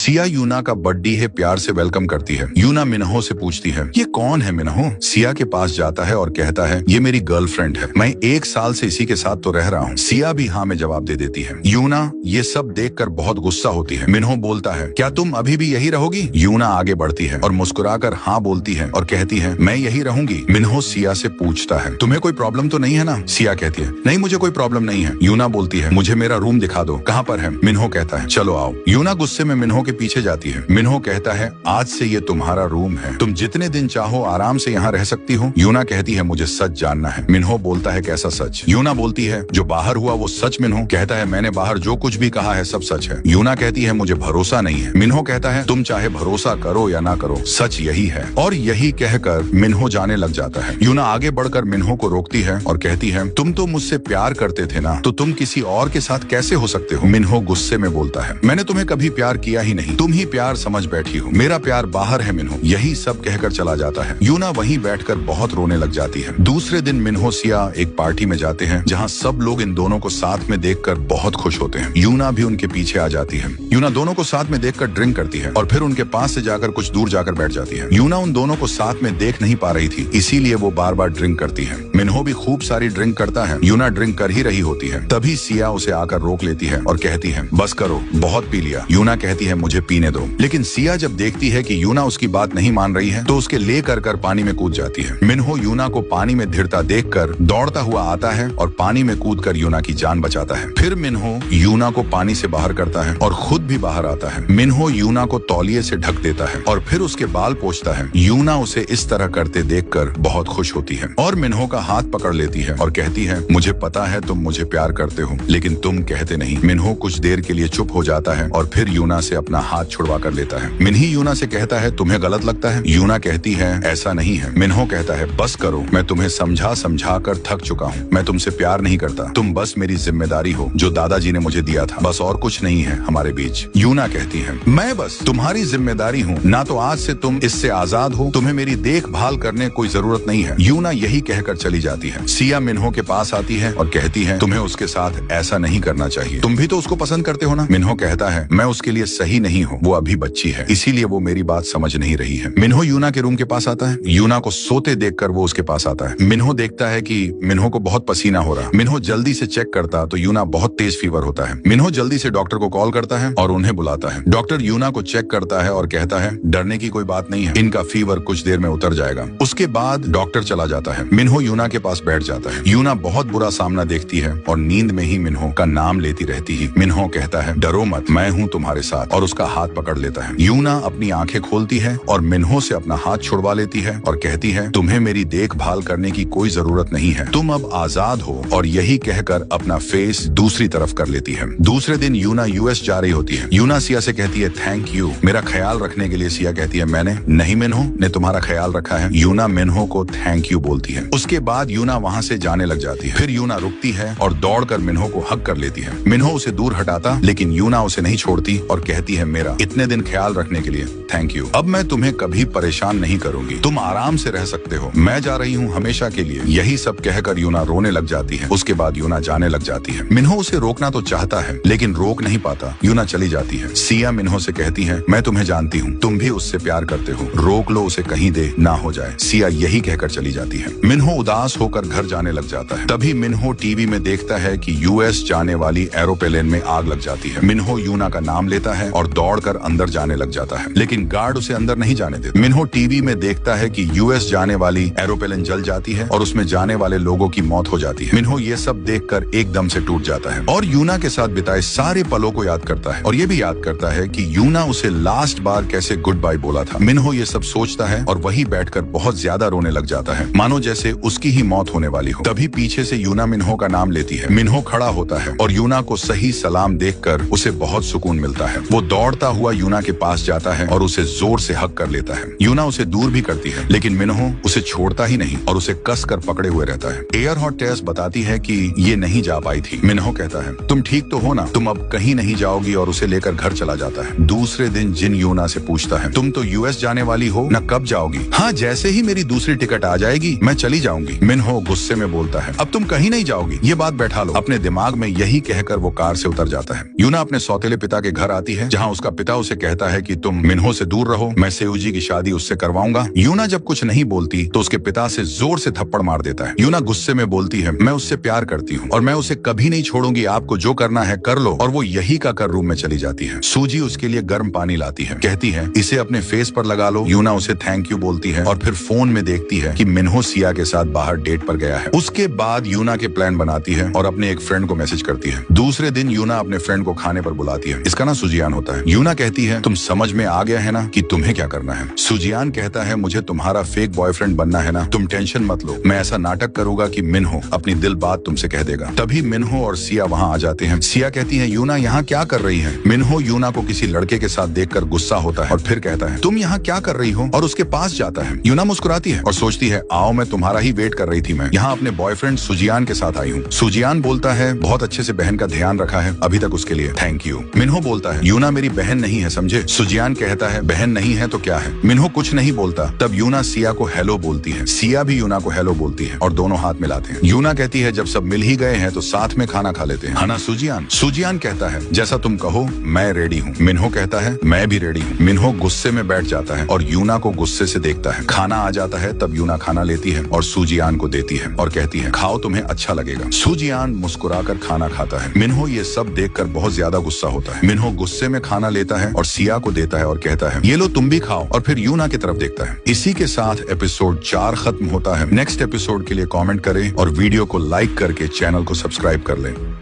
सिया यूना का बर्थडे है प्यार से वेलकम करती है। यूना मिन्हो से पूछती है, ये कौन है मिन्हो? सिया के पास जाता है और कहता है, ये मेरी गर्लफ्रेंड है, मैं 1 साल से इसी के साथ तो रह रहा हूँ। सिया भी हाँ में जवाब दे देती है। यूना ये सब देखकर बहुत गुस्सा होती है। मिन्हो बोलता है, क्या तुम अभी भी यही रहोगी? यूना आगे बढ़ती है और मुस्कुराकर हाँ बोलती है और कहती है, मैं यही रहूंगी। मिन्हो सिया से पूछता है, तुम्हें कोई प्रॉब्लम तो नहीं है ना? सिया कहती है, नहीं मुझे कोई प्रॉब्लम नहीं है। यूना बोलती है, मुझे मेरा रूम दिखा दो, कहाँ पर है? मिन्हो कहता है, चलो आओ। यूना गुस्से में मिन्हो के पीछे जाती है। मिन्हो कहता है, आज से ये तुम्हारा रूम है, तुम जितने दिन चाहो आराम से यहाँ रह सकती हो। यूना कहती है, मुझे सच जानना है। मिन्हो बोलता है, कैसा सच? यूना बोलती है, जो बाहर हुआ वो सच। मिन्हो कहता है, मैंने बाहर जो कुछ भी कहा है सब सच है। यूना कहती है, मुझे भरोसा नहीं है। मिन्हो कहता है, तुम चाहे भरोसा करो या ना करो, सच यही है। और यही कहकर मिन्हो जाने लग जाता है। यूना आगे बढ़कर मिन्हो को रोकती है और कहती है, तुम तो मुझसे प्यार करते थे ना, तो तुम किसी और के साथ कैसे हो सकते हो? मिन्हो गुस्से में बोलता है, मैंने तुम्हें कभी प्यार किया ही नहीं, तुम ही प्यार समझ बैठी हो, मेरा प्यार बाहर है मिन्हो। यही सब कहकर चला जाता है। यूना वहीं बैठकर बहुत रोने लग जाती है। दूसरे दिन मिन्हो सिया एक पार्टी में जाते हैं जहाँ सब लोग इन दोनों को साथ में देखकर बहुत खुश होते हैं। यूना भी उनके पीछे आ जाती है। यूना दोनों को साथ में देखकर ड्रिंक करती है और फिर उनके पास से जाकर कुछ दूर जाकर बैठ जाती है। यूना उन दोनों को साथ में देख नहीं पा रही थी, इसीलिए वो बार बार ड्रिंक करती है। मिन्हो भी खूब सारी ड्रिंक करता है। यूना ड्रिंक कर ही रही होती है, तभी सिया उसे आकर रोक लेती है और कहती है, बस करो, बहुत पी लिया। यूना कहती है, मुझे पीने दो। लेकिन सिया जब देखती है कि यूना उसकी बात नहीं मान रही है तो उसके ले कर पानी में कूद जाती है। मिन्हो यूना को पानी में धिरता देखकर दौड़ता हुआ आता है और पानी में कूदकर यूना की जान बचाता है। फिर मिन्हो यूना को पानी से बाहर करता है और खुद भी बाहर आता है। मिन्हो यूना को तौलिए से ढक देता है और फिर उसके बाल पोंछता है। यूना उसे इस तरह करते देखकर बहुत खुश होती है और मिन्हो का हाथ पकड़ लेती है और कहती है, मुझे पता है तुम मुझे प्यार करते हो, लेकिन तुम कहते नहीं। मिन्हो कुछ देर के लिए चुप हो जाता है और फिर यूना से अपना हाथ छुड़वा कर लेता है। मिन्ही यूना से कहता है, तुम्हें गलत लगता है? यूना कहती है, ऐसा नहीं है। मिन्हो कहता है, बस करो, मैं तुम्हें समझा समझा कर थक चुका हूँ, मैं तुमसे प्यार नहीं करता, तुम बस मेरी जिम्मेदारी हो जो दादाजी ने मुझे दिया था, बस और कुछ नहीं है हमारे बीच। यूना कहती है, मैं बस तुम्हारी जिम्मेदारी हूँ ना, तो आज से तुम इससे आजाद हो, तुम्हें मेरी देखभाल करने कोई जरूरत नहीं है। यूना यही कहकर चली जाती है। सिया मिन्हो के पास आती है और कहती है, तुम्हें उसके साथ ऐसा नहीं करना चाहिए, तुम भी तो उसको पसंद करते हो ना? मिन्हो कहता है, मैं उसके लिए सही नहीं हूँ, वो अभी बच्ची है, इसीलिए वो मेरी बात समझ नहीं रही है। मिन्हो यूना के रूम के पास आता है। यूना को सोते देखकर वो उसके पास आता है। मिन्हो देखता है कि मिन्हो को बहुत पसीना हो रहा है। मिन्हो जल्दी से चेक करता तो यूना बहुत तेज फीवर होता है। मिन्हो जल्दी से डॉक्टर को कॉल करता है और उन्हें बुलाता है। डॉक्टर यूना को चेक करता है और कहता है, डरने की कोई बात नहीं है, इनका फीवर कुछ देर में उतर जाएगा। उसके बाद डॉक्टर चला जाता है। मिन्हो यूना के पास बैठ जाता है। यूना बहुत बुरा सामना देखती है और नींद में ही मिन्हो का नाम लेती रहती है। मिन्हो कहता है, डरो मत, मैं हूँ तुम्हारे साथ, और उसका हाथ पकड़ लेता है। यूना अपनी आंखें खोलती है और मिन्हो से अपना हाथ छुड़वा लेती है और कहती है, तुम्हें मेरी देखभाल करने की कोई जरूरत नहीं है, तुम अब आजाद हो। और यही कहकर अपना फेस दूसरी तरफ कर लेती है। दूसरे दिन यूना यूएस जा रही होती है। यूना सिया से कहती है, थैंक यू मेरा ख्याल रखने के लिए। सिया कहती है, मैंने नहीं, मिन्हो ने तुम्हारा ख्याल रखा है। यूना मिन्हो को थैंक यू बोलती है। उसके बाद यूना वहाँ से जाने लग जाती है। फिर यूना रुकती है और दौड़कर मिन्हो को हग कर लेती है। मिन्हो उसे दूर हटाता, लेकिन यूना उसे नहीं छोड़ती और कहती है, मेरा इतने दिन ख्याल रखने के लिए थैंक यू, अब मैं तुम्हें कभी परेशान नहीं करूंगी, तुम आराम से रह सकते हो, मैं जा रही हूँ हमेशा के लिए। यही सब कहकर यूना रोने लग जाती है। उसके बाद यूना जाने लग जाती है। मिन्हो उसे रोकना तो चाहता है लेकिन रोक नहीं पाता। यूना चली जाती है। सिया मिन्हो से कहती है, मैं तुम्हें जानती हूँ, तुम भी उससे प्यार करते हो, रोक लो उसे, कहीं दे ना हो जाए। सिया यही कहकर चली जाती है। मिन्हो उदास होकर घर जाने लग जाता है। तभी मिन्हो टीवी में देखता है कि यूएस जाने वाली एरोप्लेन में आग लग जाती है। मिन्हो यूना का नाम लेता है और दौड़कर अंदर जाने लग जाता है, लेकिन गार्ड उसे अंदर नहीं जाने देते। मिन्हो टीवी में देखता है कि यूएस जाने वाली एरोप्लेन जल जाती है और उसमें जाने वाले लोगों की मौत हो जाती है। मिन्हो ये सब देखकर एकदम से टूट जाता है और यूना के साथ बिताए सारे पलों को याद करता है और ये भी याद करता है कि यूना उसे लास्ट बार कैसे गुड बाय बोला था। मिन्हो ये सब सोचता है और वहीं बैठकर बहुत ज्यादा रोने लग जाता है, मानो जैसे उसकी ही मौत होने वाली हो। तभी पीछे से यूना मिन्हो का नाम लेती है। मिन्हो खड़ा होता है और यूना को सही सलाम देखकर उसे बहुत सुकून मिलता है। वो दौड़ता हुआ यूना के पास जाता है और उसे जोर से हक कर लेता है। यूना उसे दूर भी करती है, लेकिन मिन्हो उसे छोड़ता ही नहीं और उसे कस कर पकड़े हुए रहता है। एयर हॉस्टेस बताती है कि ये नहीं जा पाई थी। मिन्हो कहता है, तुम ठीक तो हो ना, तुम अब कहीं नहीं जाओगी, और उसे लेकर घर चला जाता है। दूसरे दिन जिन यूना से पूछता है, तुम तो यूएस जाने वाली हो ना, कब जाओगी? हाँ, जैसे ही मेरी दूसरी टिकट आ जाएगी मैं चली जाऊंगी। मिन्हो गुस्से में बोलता है, अब तुम कहीं नहीं जाओगी, ये बात बैठा लो। अपने दिमाग में यही कहकर वो कार से उतर जाता है। यूना अपने सौतेले पिता के घर आती है, जहाँ उसका पिता उसे कहता है कि तुम मिन्हो से दूर रहो, मैं सेउजी की शादी उससे करवाऊंगा। यूना जब कुछ नहीं बोलती तो उसके पिता से जोर से थप्पड़ मार देता है। यूना गुस्से में बोलती है, मैं उससे प्यार करती हूँ और मैं उसे कभी नहीं छोड़ूंगी, आपको जो करना है कर लो। और वो यही का कर रूम में चली जाती है। सूजी उसके लिए गर्म पानी लाती है, कहती है इसे अपने फेस पर लगा लो। यूना उसे थैंक यू बोलती है और फिर फोन में देखती है कि मिन्हो सिया के साथ बाहर डेट पर गया है। उसके बाद यूना के प्लान बनाती है और अपने एक फ्रेंड को मैसेज करती है। दूसरे दिन यूना अपने फ्रेंड को खाने पर बुलाती है। इसका ना सुजियान होता है। यूना कहती है तुम समझ में आ गया है ना कि तुम्हें क्या करना है। सुजियान कहता है मुझे तुम्हारा फेक बॉयफ्रेंड बनना है ना, तुम टेंशन मत लो, मैं ऐसा नाटक करूंगा कि मिन्हो अपनी दिल बात तुमसे कह देगा। तभी मिन्हो और सिया वहाँ आ जाते हैं। सिया कहती है यूना यहाँ क्या कर रही है। मिन्हो यूना को किसी लड़के के साथ देखकर गुस्सा होता है और फिर कहता है तुम यहाँ क्या कर रही हो, और उसके पास जाता है। यूना मुस्कुराती है और सोचती है आओ मैं तुम्हारा ही वेट कर रही थी, मैं यहाँ अपने बॉयफ्रेंड सुजियान के साथ आई हूँ। सुजियान बोलता है बहुत अच्छे से बहन का ध्यान रखा है अभी तक, उसके लिए थैंक यू। मिन्हो बोलता है यूना मेरी बहन नहीं है समझे। सुजियान कहता है बहन नहीं है तो क्या है। मिन्हो कुछ नहीं बोलता। तब यूना सिया को हेलो बोलती है, सिया भी यूना को हेलो बोलती है और दोनों हाथ मिलाते हैं। यूना कहती है जब सब मिल ही गए हैं तो साथ में खाना खा लेते हैं, है ना सुजियान। सुजियान कहता है जैसा तुम कहो मैं रेडी हूँ। मिन्हो कहता है मैं भी रेडी हूँ। मिन्हो गुस्से में बैठ जाता है और यूना को गुस्से से देखता है। खाना आ जाता है, तब यूना खाना लेती है और सुजियान को देती है और कहती है खाओ तुम्हें अच्छा लगेगा। सुजियान मुस्कुराकर खाना खाता है। मिन्हो ये सब देखकर बहुत ज्यादा गुस्सा होता है। मिन्हो गुस्से में खाना लेता है और सिया को देता है और कहता है ये लो तुम भी खाओ, और फिर यूना की तरफ देखता है। इसी के साथ एपिसोड 4 खत्म होता है। नेक्स्ट एपिसोड के लिए कमेंट करें और वीडियो को लाइक करके चैनल को सब्सक्राइब कर लें।